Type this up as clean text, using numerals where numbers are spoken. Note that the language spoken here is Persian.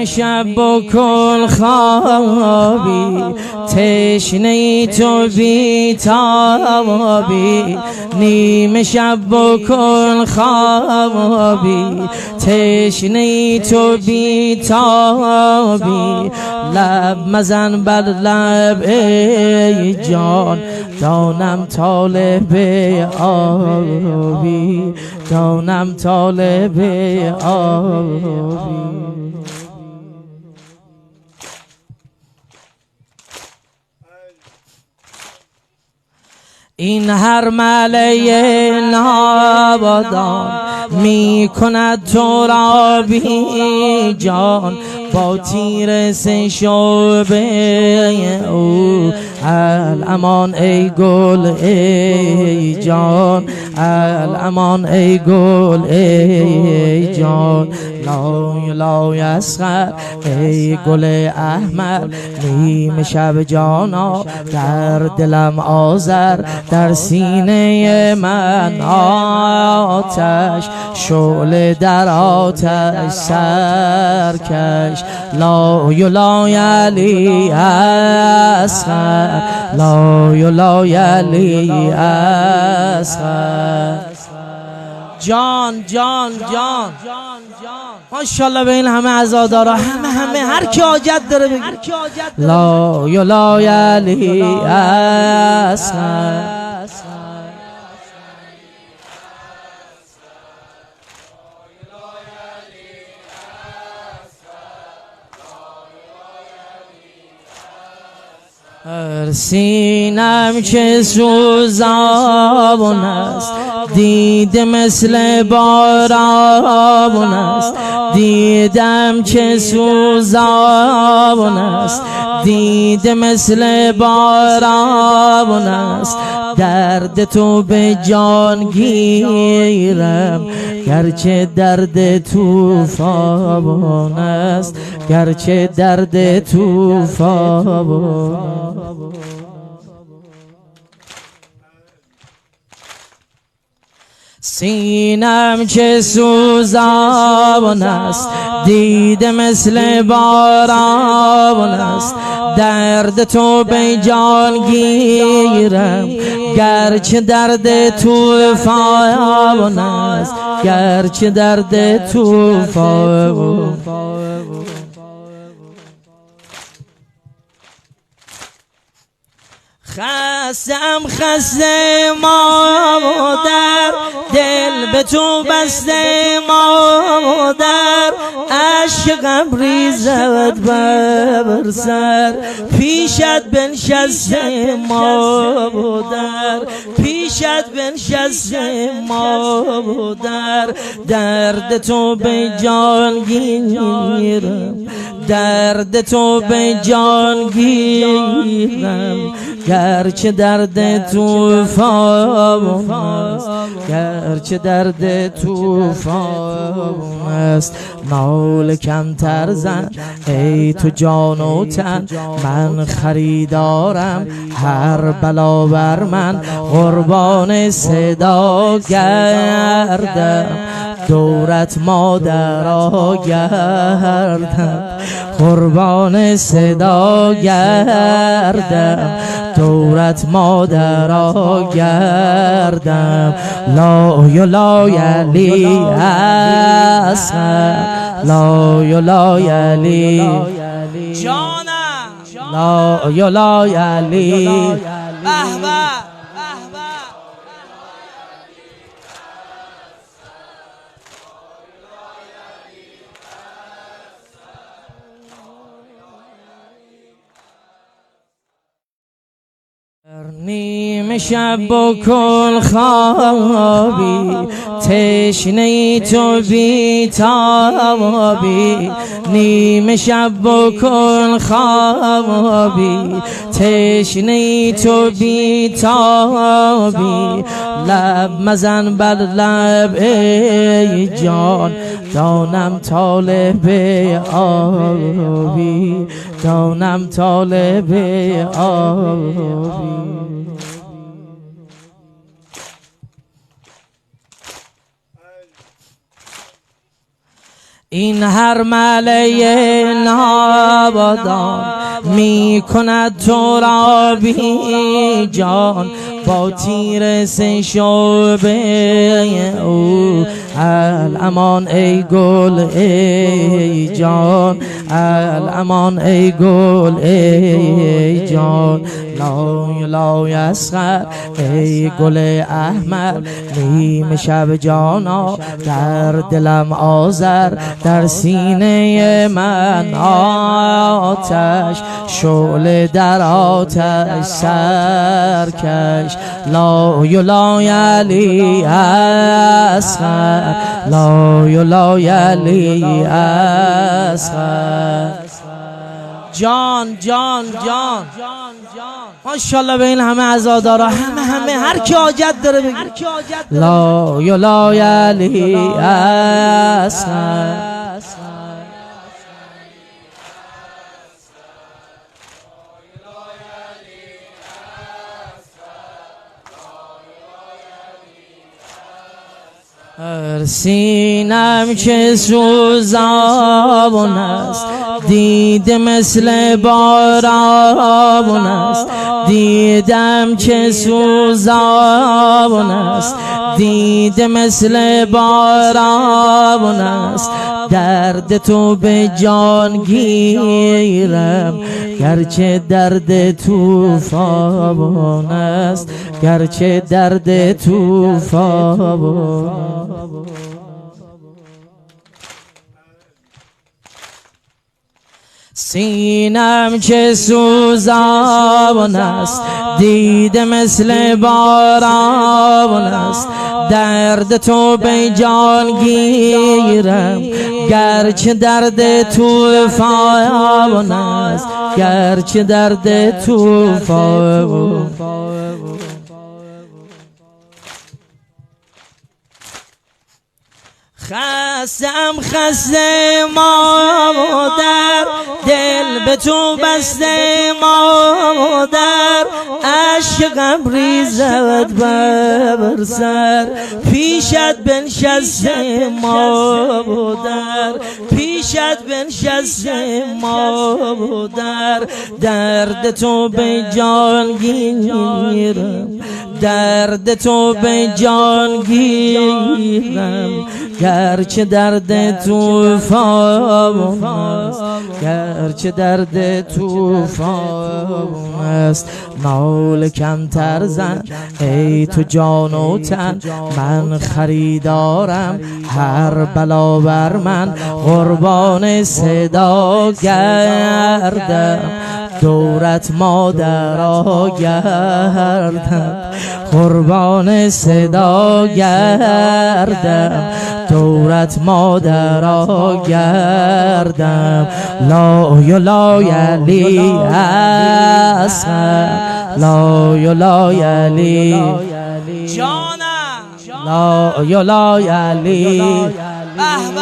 نیم شب بکن خوابی، تشنه تو بیتابی. نیم شب بکن خوابی، تشنه تو بیتابی. لب مزن بر لب ای جان، دانم طالب آبی، دانم طالب آبی. این هر ملای نابادان می کند تو را بی جان، با تیر سه شعبه او. الامان ای گل ای جان، الامان ای گل ای جان. لای لای اسخر ای گل احمر، نیم شب جانا در دلم آذر، در سینه من آتش، شعله در آتش سرکش. لای لای علی اصغر، لای لای علی اصغر. جان جان جان ماشاءالله به این همه عزادارا، همه هر کی حاجت داره بگه لای لای علی اصغر. هر سینم که سوزان است، دیده مثل باران است. دیدم که سوزان است، دیده مثل باران است. درد تو به جان گیرم، گرچه درد طوفان است، گرچه درد طوفان. سینم که سوزان است، دیده مثل باران است. درد تو به جان گیرم، گرچه درد طوفان است، گرچه درد طوفان. خستم خسته مادر، دل به تو بسته مادر. عشقم ریزد بر سر، پیشت بنشسته مادر، پیشت بنشسته مادر. درد تو به جان گیرم، درد تو به جان گیرم، گرچه درد طوفان است، گرچه درد طوفان است. نال کمتر زن ای تو جان و تن، من خریدارم هر بلا بر من. قربان صدا گردم، دورت مادر گردم. قربان صدا گردم، دورت مادر گردم. لای لای علی اصغر، لای لای علی جانم، لای لای علی. به به نیم شب بکن خوابی، تشنه تو بیتابی. نیم شب بکن خوابی، تشنه تو بیتابی. لب مزن بر لب ای جان، دانم طالب آبی، دانم طالب آبی. این هر ملای نابادان می کند تو را بی جان، با تیر سه شعبه او. الامان ای گل ای جان، الامان ای گل ای جان. لای لای اصغر ای گل احمر، نیم شب جانا در دلم آذر، در سینه من آتش، شعله در آتش سرکش. لای لای علی اصغر، لای لای علی اصغر. جان جان جان ماشاءالله به این همه عزادارا، همه هر کی حاجت داره بگه لای لای علی اصغر. هر سینم که سوزان است، دیده مثل باران است. دیدم که سوزان است، دیده مثل باران است. درد تو به جان گیرم، گرچه درد طوفان است، گرچه درد طوفان. سینم که سوزان است، دیده مثل باران است. درد تو به جان گیرم، گرچه درد طوفان است، گرچه درد طوفان. خستم خسته مادر، دل به تو بسته مادر. عشق غم ریزد بر سر، پیشت بنشسته مادر، پیشت بنشسته مادر. درد تو به جان گیرم، درد تو به جان گیرم، گرچه درد طوفان است، گرچه درد طوفان است. نال کمتر زن ای تو جان و تن، من خریدارم هر بلا بر من. قربان صدا گردم، دورت مادرا گردم. قربان صدا گردم، دورت مادرا گردم. لای لای علی اصغر، لای لای علی جانم، لای لای علی. به به